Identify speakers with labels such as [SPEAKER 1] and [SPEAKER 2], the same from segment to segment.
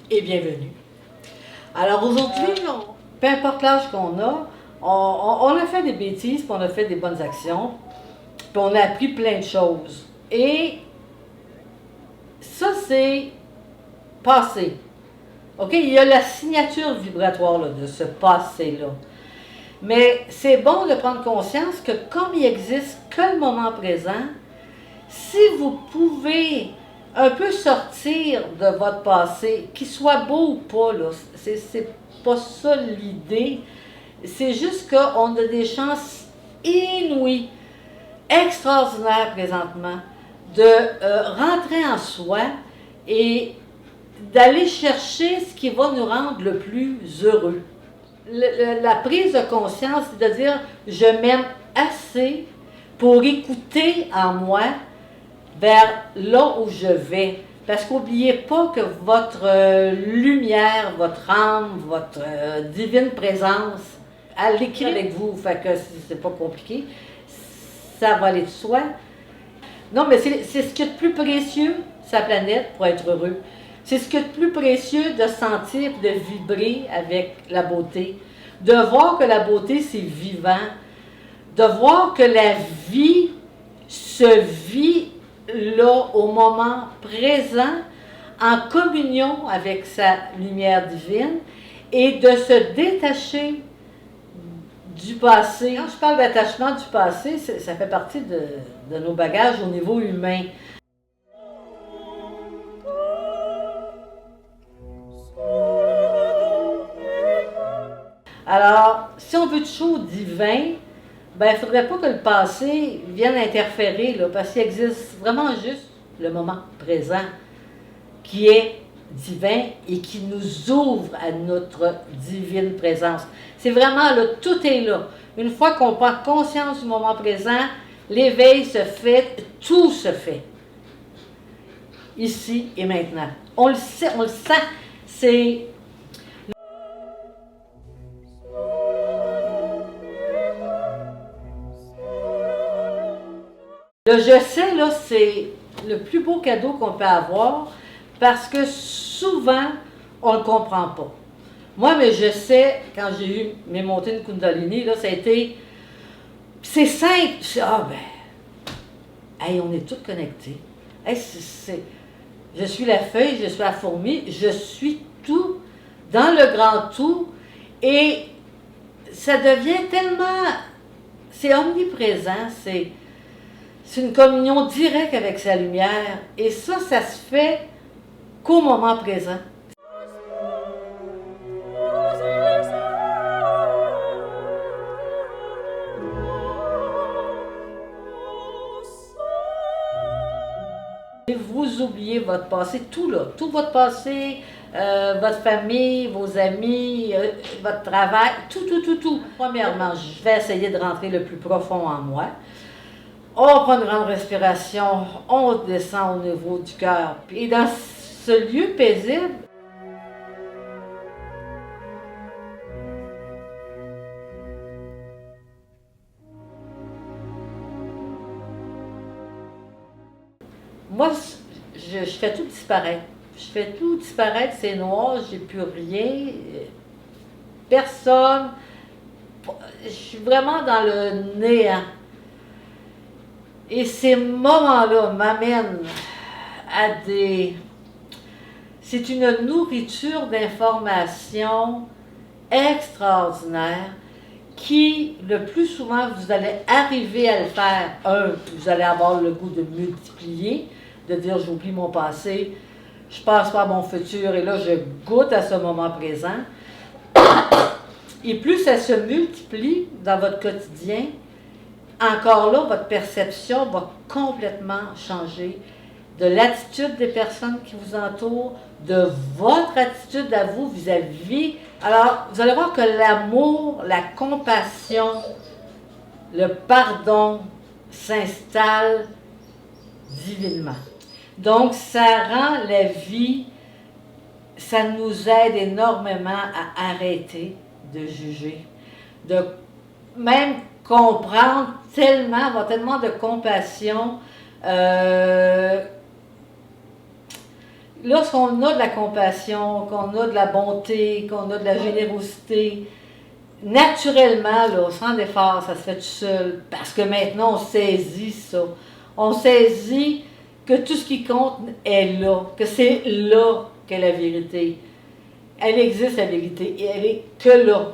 [SPEAKER 1] et bienvenue. Alors aujourd'hui, peu importe l'âge qu'on a, on a fait des bêtises, puis on a fait des bonnes actions, puis on a appris plein de choses. Et ça, c'est passé. OK? Il y a la signature vibratoire là, de ce passé-là. Mais c'est bon de prendre conscience que comme il n'existe que le moment présent, si vous pouvez un peu sortir de votre passé, qu'il soit beau ou pas, là, c'est pas ça l'idée. C'est juste qu'on a des chances inouïes, extraordinaires présentement, de rentrer en soi et d'aller chercher ce qui va nous rendre le plus heureux. La prise de conscience, c'est de dire je m'aime assez pour écouter en moi vers là où je vais. Parce qu'oubliez pas que votre lumière, votre âme, votre divine présence, elle l'écrit avec vous, fait que c'est pas compliqué. Ça va aller de soi. Non, mais c'est ce qu'il y a de plus précieux, sa planète, pour être heureux. C'est ce qu'il y a de plus précieux de sentir, de vibrer avec la beauté. De voir que la beauté, c'est vivant. De voir que la vie se vit là, au moment présent, en communion avec sa lumière divine, et de se détacher du passé. Quand je parle d'attachement du passé, ça fait partie de nos bagages au niveau humain. Alors, si on veut de chaud divin, ben, il ne faudrait pas que le passé vienne interférer, là, parce qu'il existe vraiment juste le moment présent qui est divin et qui nous ouvre à notre divine présence. C'est vraiment là, tout est là. Une fois qu'on prend conscience du moment présent, l'éveil se fait, tout se fait. Ici et maintenant. On le sait, on le sent. C'est le je sais, là, c'est le plus beau cadeau qu'on peut avoir parce que souvent, on ne le comprend pas. Moi, mais je sais, quand j'ai eu mes montées de Kundalini, là, ça a été. C'est simple. Ah ben, hey, on est tous connectés. Hey, je suis la feuille, je suis la fourmi, je suis tout dans le grand tout. Et ça devient tellement. C'est omniprésent, c'est une communion directe avec sa lumière. Et ça se fait qu'au moment présent. Vous oubliez votre passé, tout là, tout votre passé, votre famille, vos amis, votre travail, tout. Premièrement, je vais essayer de rentrer le plus profond en moi. On prend une grande respiration, on descend au niveau du cœur. Et dans ce lieu paisible, moi, je fais tout disparaître. Je fais tout disparaître, c'est noir, j'ai plus rien, personne. Je suis vraiment dans le néant. Et ces moments-là m'amènent à des. C'est une nourriture d'informations extraordinaire qui, le plus souvent, vous allez arriver à le faire. Vous allez avoir le goût de multiplier, de dire j'oublie mon passé, je passe par mon futur et là je goûte à ce moment présent. Et plus ça se multiplie dans votre quotidien, encore là, votre perception va complètement changer de l'attitude des personnes qui vous entourent, de votre attitude à vous vis-à-vis. Alors, vous allez voir que l'amour, la compassion, le pardon s'installe divinement. Donc, ça rend la vie, ça nous aide énormément à arrêter de juger, de même comprendre tellement, avoir tellement de compassion. lorsqu'on a de la compassion, qu'on a de la bonté, qu'on a de la générosité, naturellement, là, sans effort, ça se fait tout seul. Parce que maintenant, on saisit ça. On saisit que tout ce qui compte est là, que c'est là qu'est la vérité. Elle existe, la vérité, et elle est que là.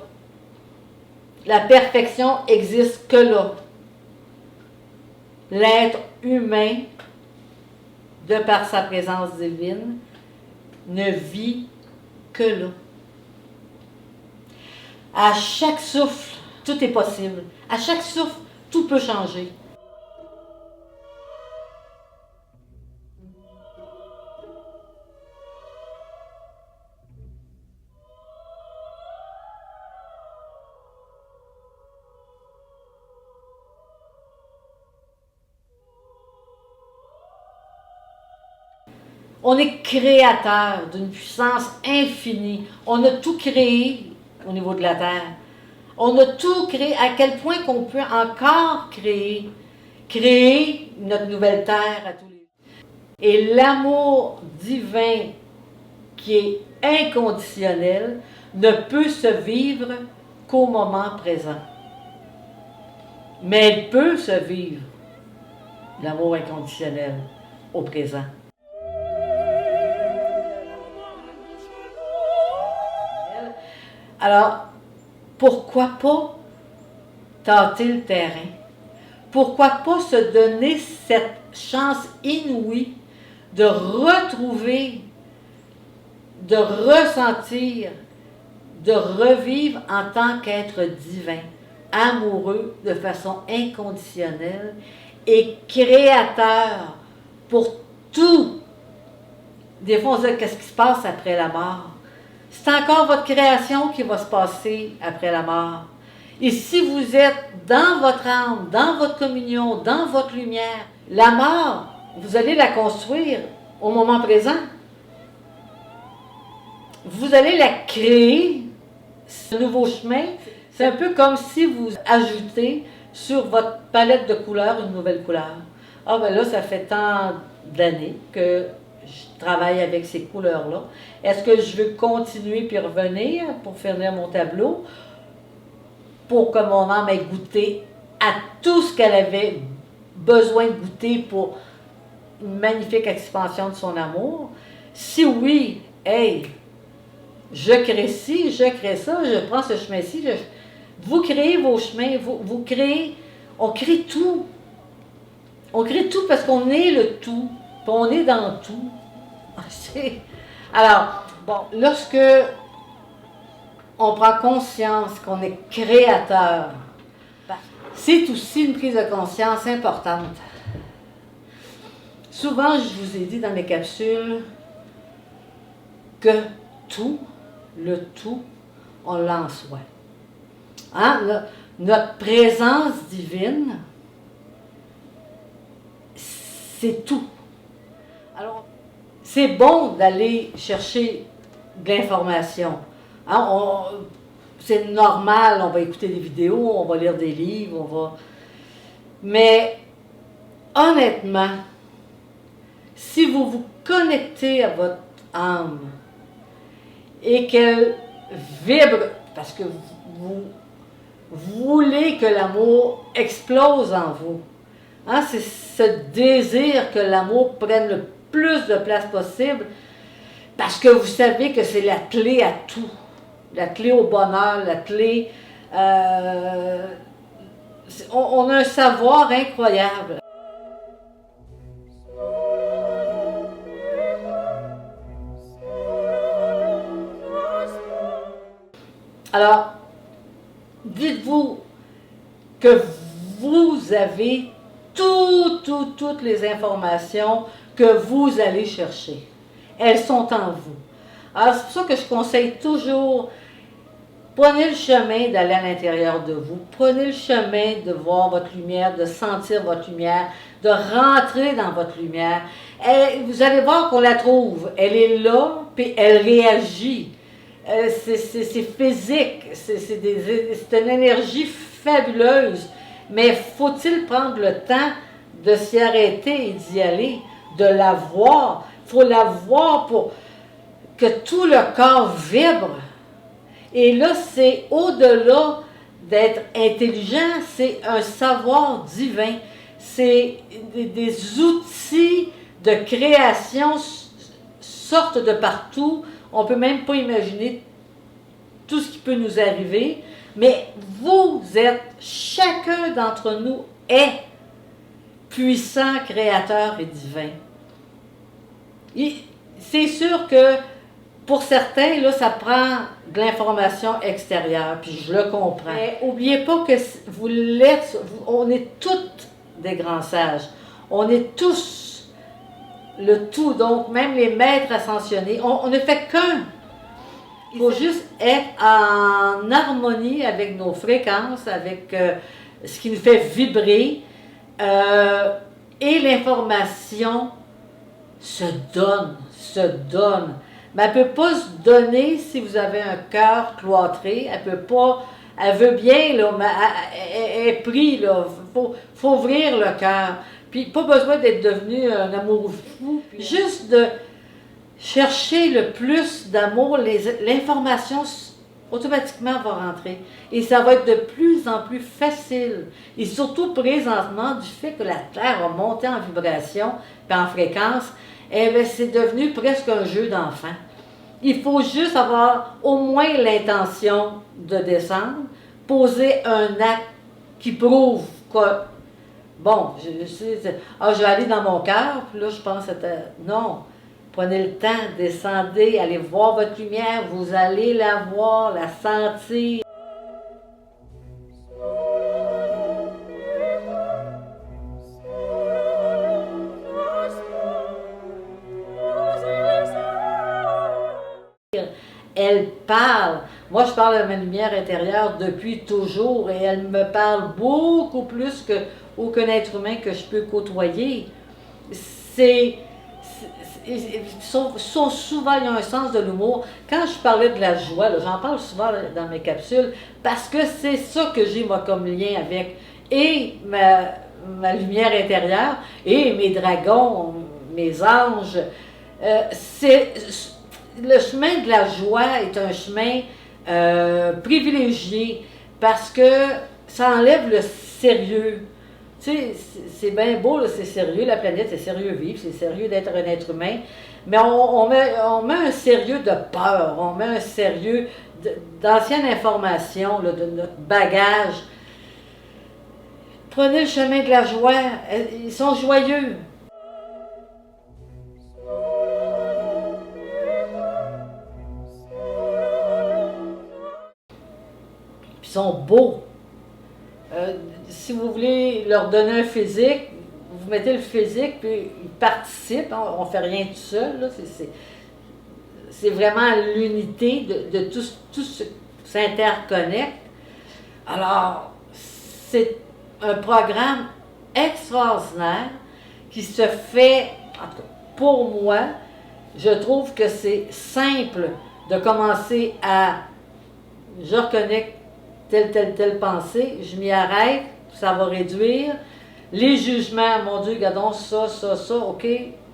[SPEAKER 1] La perfection existe que là. L'être humain, de par sa présence divine, ne vit que là. À chaque souffle, tout est possible. À chaque souffle, tout peut changer. On est créateur d'une puissance infinie. On a tout créé au niveau de la Terre. On a tout créé, à quel point qu'on peut encore créer notre nouvelle Terre à tous les jours. Et l'amour divin qui est inconditionnel ne peut se vivre qu'au moment présent. Mais elle peut se vivre, l'amour inconditionnel, au présent. Alors, pourquoi pas tâter le terrain? Pourquoi pas se donner cette chance inouïe de retrouver, de ressentir, de revivre en tant qu'être divin, amoureux de façon inconditionnelle et créateur pour tout. Des fois, on se dit, qu'est-ce qui se passe après la mort? C'est encore votre création qui va se passer après la mort. Et si vous êtes dans votre âme, dans votre communion, dans votre lumière, la mort, vous allez la construire au moment présent. Vous allez la créer, ce nouveau chemin. C'est un peu comme si vous ajoutez sur votre palette de couleurs une nouvelle couleur. Ah ben là, ça fait tant d'années que je travaille avec ces couleurs-là. Est-ce que je veux continuer puis revenir pour finir mon tableau, pour que mon âme ait goûté à tout ce qu'elle avait besoin de goûter pour une magnifique expansion de son amour? Si oui, hey, je crée ci, je crée ça, je prends ce chemin-ci. Vous créez vos chemins, vous créez, on crée tout. On crée tout parce qu'on est le tout, puis on est dans tout. Alors, bon, lorsque on prend conscience qu'on est créateur, c'est aussi une prise de conscience importante. Souvent, je vous ai dit dans mes capsules que tout, le tout, on l'a en soi. Hein? Notre présence divine, c'est tout. Alors, c'est bon d'aller chercher de l'information. Hein? C'est normal, on va écouter des vidéos, on va lire des livres, Mais, honnêtement, si vous vous connectez à votre âme et qu'elle vibre, parce que vous voulez que l'amour explose en vous, hein, c'est ce désir que l'amour prenne le plus de place possible, parce que vous savez que c'est la clé à tout, la clé au bonheur, la clé... on a un savoir incroyable. Alors, dites-vous que vous avez toutes les informations que vous allez chercher. Elles sont en vous. Alors, c'est pour ça que je conseille toujours, prenez le chemin d'aller à l'intérieur de vous. Prenez le chemin de voir votre lumière, de sentir votre lumière, de rentrer dans votre lumière. Vous allez voir qu'on la trouve. Elle est là, puis elle réagit. C'est physique, c'est une énergie fabuleuse, mais faut-il prendre le temps de s'y arrêter et d'y aller, de la voir? faut la voir pour que tout le corps vibre. Et là, c'est au-delà d'être intelligent, c'est un savoir divin. C'est des outils de création sortent de partout. On ne peut même pas imaginer tout ce qui peut nous arriver. Mais vous êtes, chacun d'entre nous est puissant, créateur et divin. C'est sûr que pour certains, là, ça prend de l'information extérieure, puis je le comprends. Mais n'oubliez pas que vous l'êtes, on est toutes des grands sages. On est tous le tout, donc même les maîtres ascensionnés. On ne fait qu'un. Il faut juste être en harmonie avec nos fréquences, avec ce qui nous fait vibrer. Et l'information se donne. Mais elle ne peut pas se donner si vous avez un cœur cloîtré. Elle peut pas. Elle veut bien, là, mais elle est prise, là. Faut ouvrir le cœur. Puis pas besoin d'être devenu un amoureux fou. Juste de chercher le plus d'amour, l'information automatiquement va rentrer. Et ça va être de plus en plus facile. Et surtout présentement, du fait que la Terre a monté en vibration et en fréquence, eh bien, c'est devenu presque un jeu d'enfant. Il faut juste avoir au moins l'intention de descendre, poser un acte qui prouve que, bon, je vais aller dans mon cœur, puis là, je pense que c'était, non. Prenez le temps, descendez, allez voir votre lumière, vous allez la voir, la sentir. Elle parle. Moi, je parle de ma lumière intérieure depuis toujours et elle me parle beaucoup plus qu'aucun être humain que je peux côtoyer. Souvent, il y a un sens de l'humour. Quand je parlais de la joie, j'en parle souvent dans mes capsules, parce que c'est ça que j'ai, moi, comme lien avec et ma lumière intérieure et mes dragons, mes anges. Le chemin de la joie est un chemin privilégié parce que ça enlève le sérieux. Tu sais, c'est bien beau, là, c'est sérieux, la planète, c'est sérieux vivre, c'est sérieux d'être un être humain, mais on met un sérieux de peur, on met un sérieux d'ancienne information, là, de notre bagage. Prenez le chemin de la joie, ils sont joyeux. Ils sont beaux. Si vous voulez leur donner un physique, vous mettez le physique, puis ils participent, hein, on ne fait rien tout seul. C'est vraiment l'unité de tout s'interconnecte. Alors, c'est un programme extraordinaire qui se fait, en tout cas, pour moi, je trouve que c'est simple de commencer à, je reconnecte telle pensée, je m'y arrête, ça va réduire. Les jugements, mon Dieu, regardons ça, ok,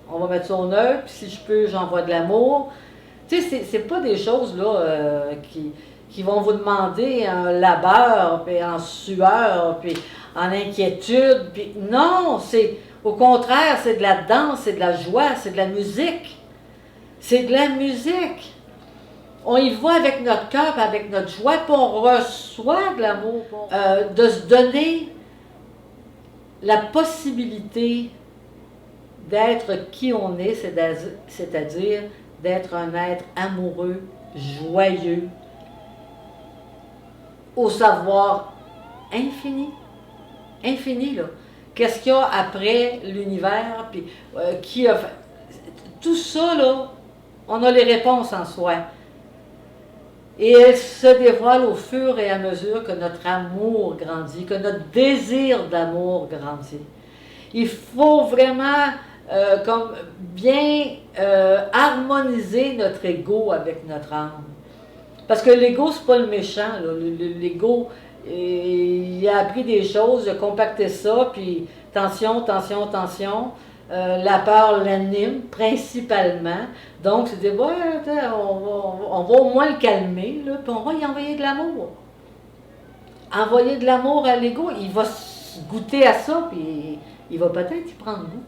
[SPEAKER 1] on va mettre ça au neutre, puis si je peux, j'envoie de l'amour. Tu sais, c'est pas des choses là qui vont vous demander un labeur, puis en sueur, puis en inquiétude, puis non, c'est au contraire, c'est de la danse, c'est de la joie, c'est de la musique. C'est de la musique. On y va avec notre cœur, avec notre joie, puis on reçoit de l'amour, de se donner la possibilité d'être qui on est, c'est-à-dire d'être un être amoureux, joyeux, au savoir infini. Infini, là. Qu'est-ce qu'il y a après l'univers, puis qui a fait... Tout ça, là, on a les réponses en soi. Et elle se dévoile au fur et à mesure que notre amour grandit, que notre désir d'amour grandit. Il faut vraiment comme bien harmoniser notre ego avec notre âme. Parce que l'ego, c'est pas le méchant. L'ego, il a appris des choses, il a compacté ça, puis tension. La peur l'anime principalement. Donc, c'était, ouais, on va au moins le calmer, là, puis on va y envoyer de l'amour. Envoyer de l'amour à l'ego, il va goûter à ça, puis il va peut-être y prendre goût.